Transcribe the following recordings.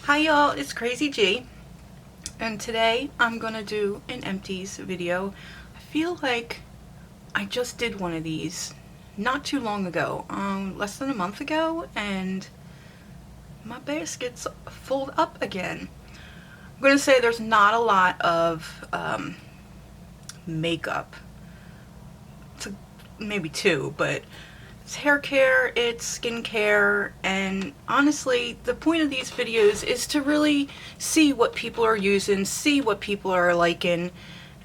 Hi y'all, it's Crazy G, and today I'm gonna do an empties video. I feel like I just did one of these not too long ago, less than a month ago, and my basket's full up again. I'm gonna say there's not a lot of makeup, maybe two, but it's hair care, it's skin care, and honestly, the point of these videos is to really see what people are using, see what people are liking,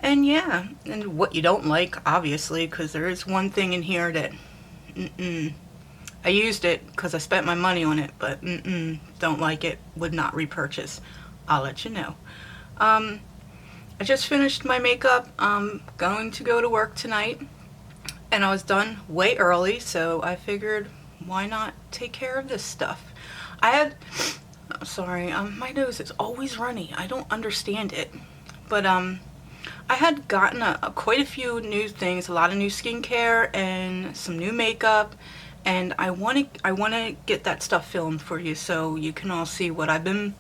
and yeah, and what you don't like, obviously, because there is one thing in here that, I used it because I spent my money on it, but don't like it, would not repurchase. I'll let you know. I just finished my makeup. I'm going to go to work tonight. And I was done way early, so I figured, why not take care of this stuff? Sorry, my nose is always runny. I don't understand it. But I had gotten quite a few new things, a lot of new skincare and some new makeup, and I want to get that stuff filmed for you so you can all see what I've been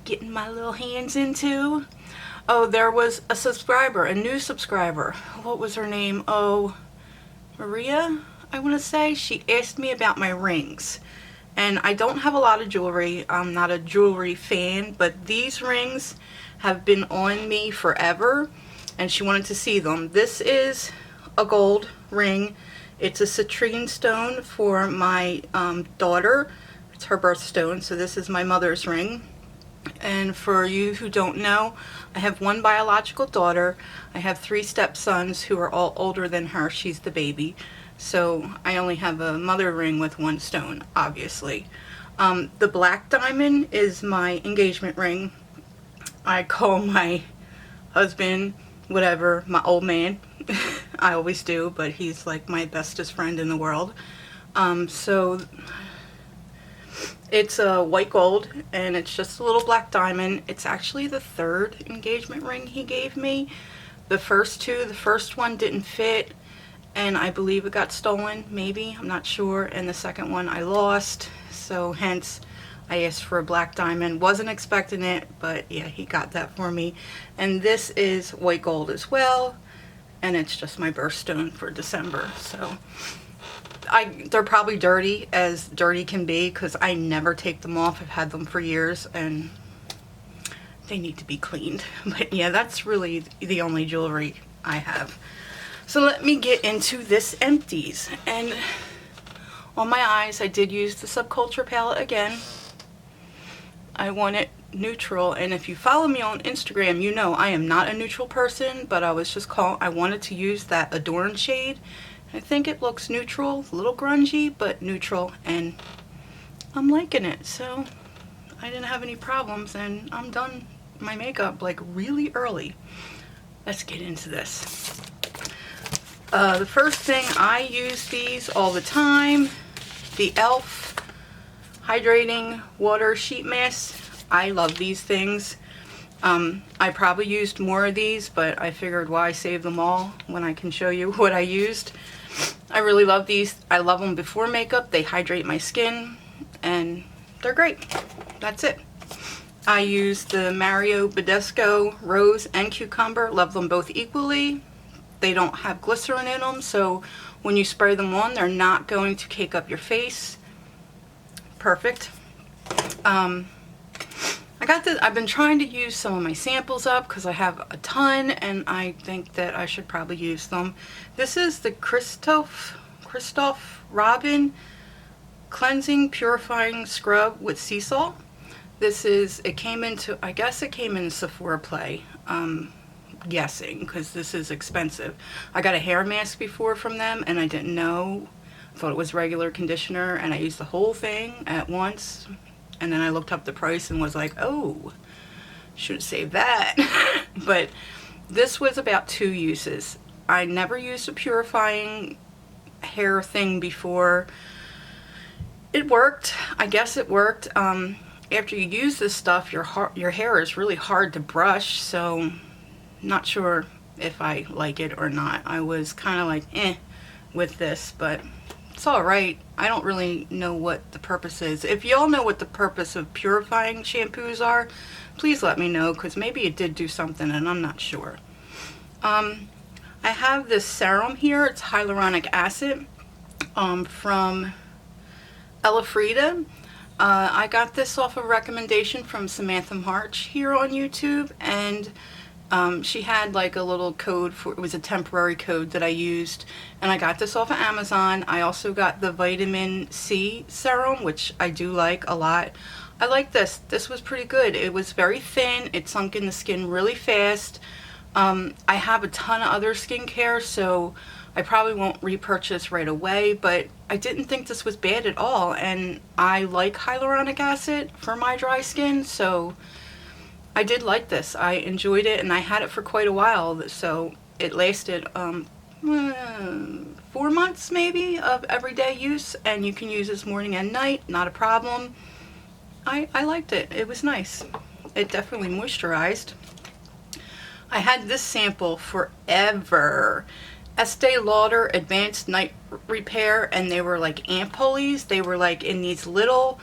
getting my little hands into. Oh, there was a subscriber, a new subscriber. What was her name? Oh, Maria, I want to say. She asked me about my rings, and I don't have a lot of jewelry. I'm not a jewelry fan, but these rings have been on me forever, and she wanted to see them. This is a gold ring. It's a citrine stone for my daughter. It's her birthstone, so this is my mother's ring. And for you who don't know, I have one biological daughter. I have 3 stepsons who are all older than her. She's the baby. So I only have a mother ring with 1 stone, obviously. The black diamond is my engagement ring. I call my husband, whatever, my old man. I always do, but he's like my bestest friend in the world. So it's a white gold, and it's just a little black diamond. It's actually the 3rd engagement ring he gave me. The first 2, the first one didn't fit, and I believe it got stolen, maybe, I'm not sure, and the second one I lost, so hence I asked for a black diamond. Wasn't expecting it, but yeah, he got that for me. And this is white gold as well, and it's just my birthstone for December, so they're probably dirty, as dirty can be, because I never take them off. I've had them for years, and they need to be cleaned. But yeah, that's really the only jewelry I have. So let me get into this empties. And on my eyes, I did use the Subculture palette again. I want it neutral, and if you follow me on Instagram, you know I am not a neutral person, but I wanted to use that Adorn shade. I think it looks neutral, a little grungy, but neutral, and I'm liking it. So I didn't have any problems, and I'm done my makeup like really early. Let's get into this. The first thing, I use these all the time. The e.l.f. Hydrating Water Sheet Mask. I love these things. I probably used more of these, but I figured why save them all when I can show you what I used. I really love these. I love them before makeup. They hydrate my skin, and they're great. That's it. I use the Mario Badescu Rose and Cucumber. Love them both equally. They don't have glycerin in them, so when you spray them on, they're not going to cake up your face. Perfect. I've been trying to use some of my samples up because I have a ton, and I think that I should probably use them. This is the Christophe Robin Cleansing Purifying Scrub with Sea Salt. I guess it came in Sephora Play. Guessing, because this is expensive. I got a hair mask before from them, and I didn't know. I thought it was regular conditioner, and I used the whole thing at once. And then I looked up the price and was like, oh, should have saved that. But this was about 2 uses. I never used a purifying hair thing before. It worked. I guess it worked. After you use this stuff, your hair is really hard to brush, so not sure if I like it or not. I was kind of like, with this, but It's alright. I don't really know what the purpose is. If y'all know what the purpose of purifying shampoos are, please let me know, because maybe it did do something and I'm not sure. I have this serum here. It's hyaluronic acid from Elfrida. I got this off a recommendation from Samantha March here on YouTube, and she had like a little code for, it was a temporary code that I used, and I got this off of Amazon. I also got the vitamin C serum, which I do like a lot. I like this. This was pretty good. It was very thin. It sunk in the skin really fast. I have a ton of other skincare, so I probably won't repurchase right away, but I didn't think this was bad at all, and I like hyaluronic acid for my dry skin, so I did like this. I enjoyed it, and I had it for quite a while, so it lasted 4 months maybe of everyday use, and you can use this morning and night, not a problem. I liked it. It was nice. It definitely moisturized. I had this sample forever. Estee Lauder Advanced Night Repair, and they were like ampoules. They were like in these little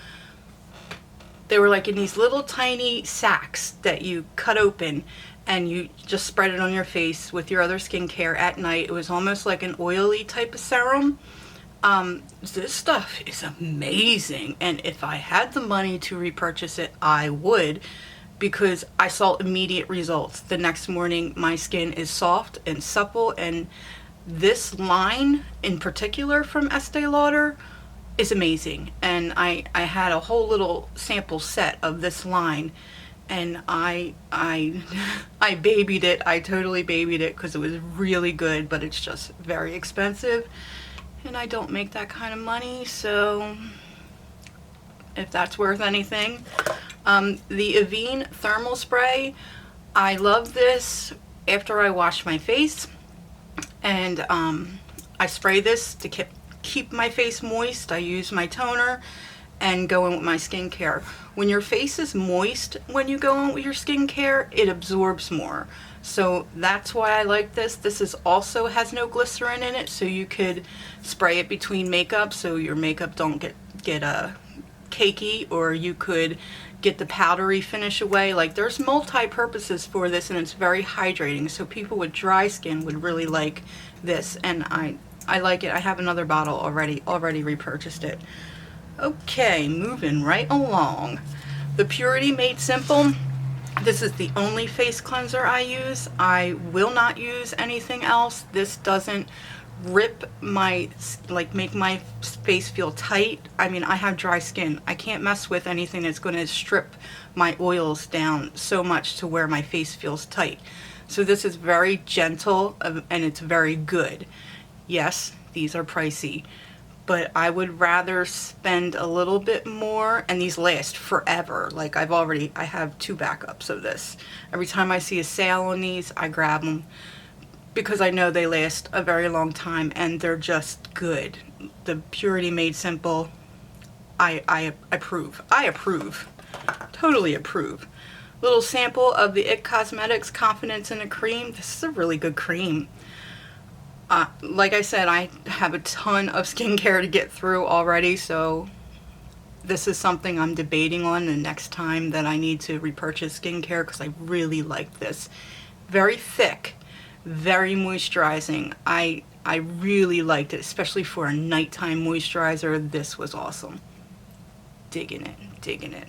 tiny sacks that you cut open, and you just spread it on your face with your other skincare at night. It was almost like an oily type of serum. This stuff is amazing, and if I had the money to repurchase it, I would, because I saw immediate results. The next morning my skin is soft and supple, and this line in particular from Estee Lauder is amazing. And I had a whole little sample set of this line, and I babied it. I totally babied it because it was really good, but it's just very expensive, and I don't make that kind of money, so if that's worth anything. The Avene Thermal Spray, I love this after I wash my face, and I spray this to keep my face moist. I use my toner and go in with my skincare. When your face is moist, when you go in with your skincare, it absorbs more. So that's why I like this. This is also has no glycerin in it, so you could spray it between makeup so your makeup don't get cakey, or you could get the powdery finish away. Like, there's multi-purposes for this, and it's very hydrating, so people with dry skin would really like this, and I like it. I have another bottle already repurchased it. Okay, moving right along. The Purity Made Simple. This is the only face cleanser I use. I will not use anything else. This doesn't rip my, like, make my face feel tight. I mean, I have dry skin. I can't mess with anything that's going to strip my oils down so much to where my face feels tight. So this is very gentle, and it's very good. Yes, these are pricey, but I would rather spend a little bit more, and these last forever. Like, I have 2 backups of this. Every time I see a sale on these, I grab them, because I know they last a very long time, and they're just good. The Purity Made Simple, I approve. I approve. Totally approve. Little sample of the IT Cosmetics Confidence in a Cream. This is a really good cream. Like I said, I have a ton of skincare to get through already, so this is something I'm debating on the next time that I need to repurchase skincare, because I really like this. Very thick, very moisturizing. I really liked it, especially for a nighttime moisturizer. This was awesome. Digging it, digging it.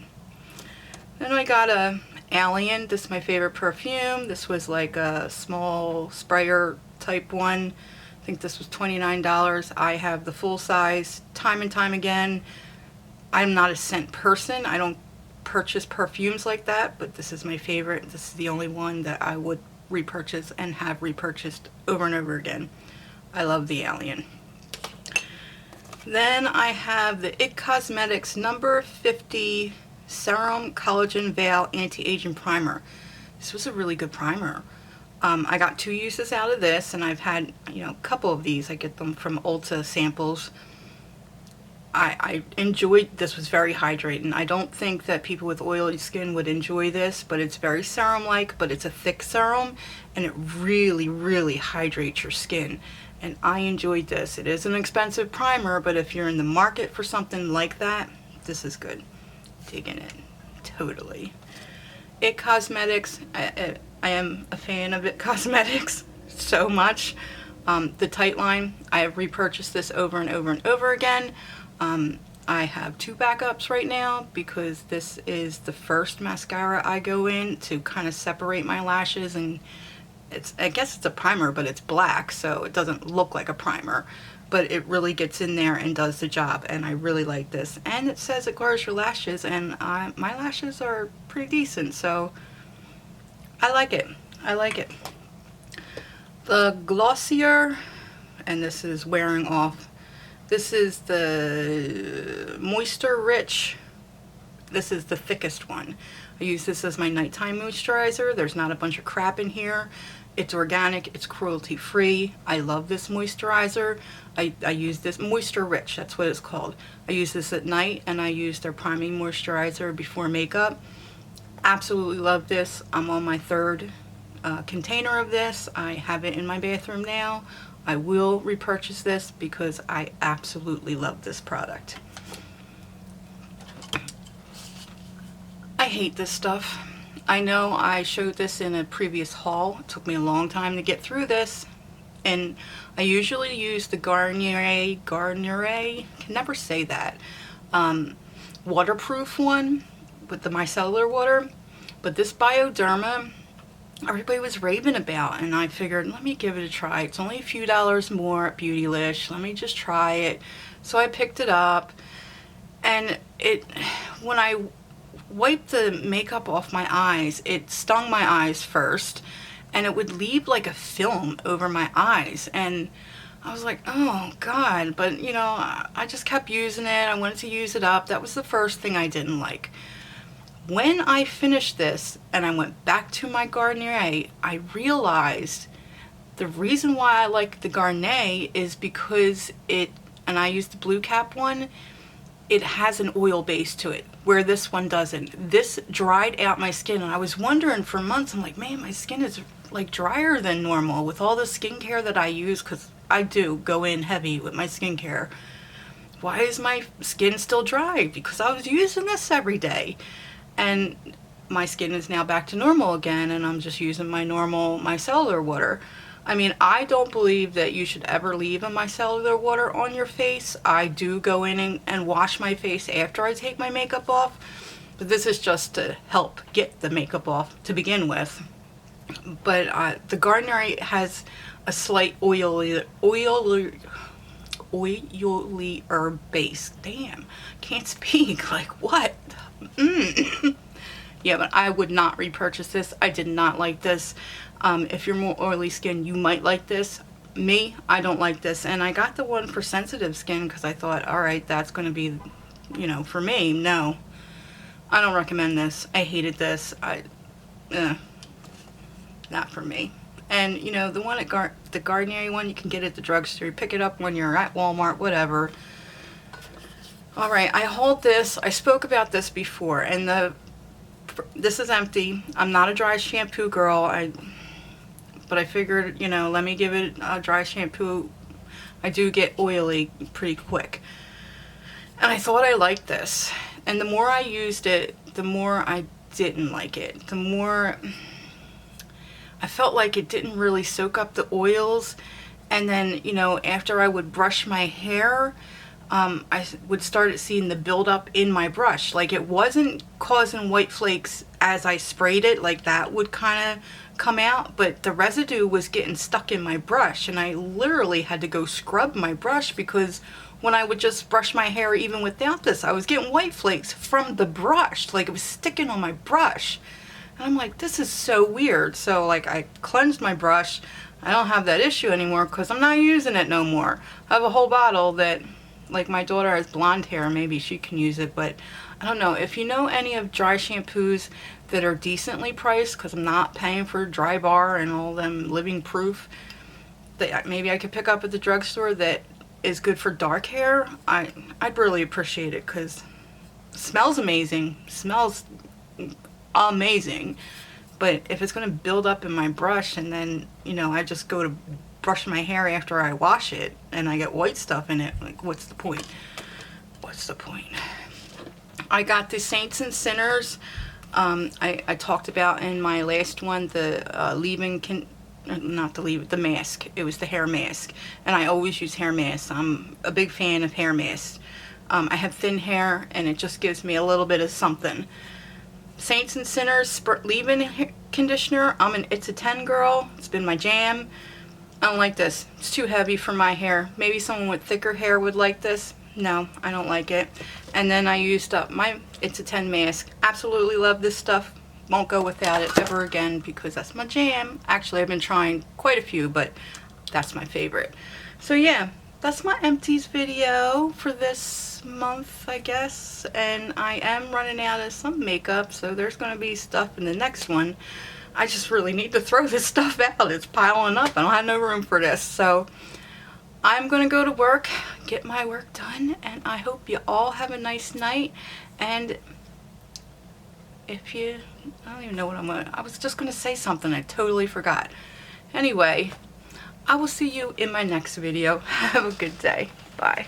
Then I got a Alien. This is my favorite perfume. This was like a small sprayer type one. I think this was $29. I have the full size time and time again. I'm not a scent person. I don't purchase perfumes like that, but this is my favorite. This is the only one that I would repurchase and have repurchased over and over again. I love the Alien. Then I have the IT Cosmetics number 50 Serum Collagen Veil Anti-Aging Primer. This was a really good primer. I got 2 uses out of this, and I've had, a couple of these. I get them from Ulta samples. I enjoyed this. Was very hydrating. I don't think that people with oily skin would enjoy this, but it's very serum-like, but it's a thick serum, and it really, really hydrates your skin. and I enjoyed this. It is an expensive primer, but if you're in the market for something like that, this is good. Digging it. Totally. It Cosmetics, I am a fan of It Cosmetics so much. The Tight Line, I have repurchased this over and over and over again. I have 2 backups right now because this is the first mascara I go in to kind of separate my lashes, and I guess it's a primer, but it's black, so it doesn't look like a primer, but it really gets in there and does the job, and I really like this. And it says it guards your lashes, and my lashes are pretty decent, so I like it. I like it. The Glossier, and this is wearing off. This is the Moisture Rich. This is the thickest one. I use this as my nighttime moisturizer. There's not a bunch of crap in here. It's organic, it's cruelty free. I love this moisturizer. I use this Moisture Rich, that's what it's called. I use this at night, and I use their priming moisturizer before makeup. Absolutely love this. I'm on my 3rd container of this. I have it in my bathroom now. I will repurchase this because I absolutely love this product. I hate this stuff. I know I showed this in a previous haul. It took me a long time to get through this. And I usually use the Garnier, can never say that, waterproof one with the micellar water. But this Bioderma, everybody was raving about, and I figured, let me give it a try. It's only a few dollars more at Beautylish. Let me just try it. So I picked it up, and when I wiped the makeup off my eyes, it stung my eyes first, and it would leave like a film over my eyes, and I was like, oh God. But you know, I just kept using it. I wanted to use it up. That was the first thing I didn't like. When I finished this and I went back to my Garnier, I realized the reason why I like the Garnier is because and I used the blue cap one, it has an oil base to it, where this one doesn't. This dried out my skin, and I was wondering for months, I'm like, man, my skin is like drier than normal with all the skincare that I use, because I do go in heavy with my skincare. Why is my skin still dry? Because I was using this every day. And my skin is now back to normal again, and I'm just using my normal micellar water. I mean, I don't believe that you should ever leave a micellar water on your face. I do go in and wash my face after I take my makeup off, but this is just to help get the makeup off to begin with. But the Garnier has a slight oilier base. Damn, can't speak. Like, what? Yeah, but I would not repurchase this. I did not like this. If you're more oily skin, you might like this. Me, I don't like this. And I got the one for sensitive skin because I thought, all right, that's going to be, you know, for me. No, I don't recommend this. I hated this. Not for me. And, you know, the one at the Garnier one, you can get at the drugstore. You pick it up when you're at Walmart, whatever. All right, I hauled this. I spoke about this before, and this is empty. I'm not a dry shampoo girl, but I figured, you know, let me give it a dry shampoo. I do get oily pretty quick. And I thought I liked this. And the more I used it, the more I didn't like it. The more I felt like it didn't really soak up the oils. And then, you know, after I would brush my hair, I would start seeing the buildup in my brush. Like, it wasn't causing white flakes as I sprayed it, like that would kind of come out, but the residue was getting stuck in my brush, and I literally had to go scrub my brush, because when I would just brush my hair even without this, I was getting white flakes from the brush, like it was sticking on my brush. And I'm like, this is so weird. So like, I cleansed my brush. I don't have that issue anymore because I'm not using it no more. I have a whole bottle that, like, my daughter has blonde hair, maybe she can use it, but I don't know. If you know any of dry shampoos that are decently priced, because I'm not paying for Dry Bar and all them Living Proof, that maybe I could pick up at the drugstore that is good for dark hair, I'd really appreciate it, because it smells amazing. Smells amazing. But if it's going to build up in my brush and then, you know, I just go to brush my hair after I wash it and I get white stuff in it. Like, what's the point? What's the point? I got the Saints and Sinners. I talked about in my last one the the mask. It was the hair mask, and I always use hair masks. I'm a big fan of hair masks. I have thin hair, and it just gives me a little bit of something. Saints and Sinners leave-in conditioner. I'm an It's a 10 girl. It's been my jam. I don't like this. It's too heavy for my hair. Maybe someone with thicker hair would like this. No, I don't like it. And then I used up my It's a 10 mask. Absolutely love this stuff. Won't go without it ever again because that's my jam. Actually, I've been trying quite a few, but that's my favorite. So yeah, that's my Empties video for this month, I guess. And I am running out of some makeup, so there's going to be stuff in the next one. I just really need to throw this stuff out. It's piling up. I don't have no room for this. So I'm going to go to work, get my work done, and I hope you all have a nice night. And if you, I don't even know what I was just going to say something. I totally forgot. Anyway, I will see you in my next video. Have a good day. Bye.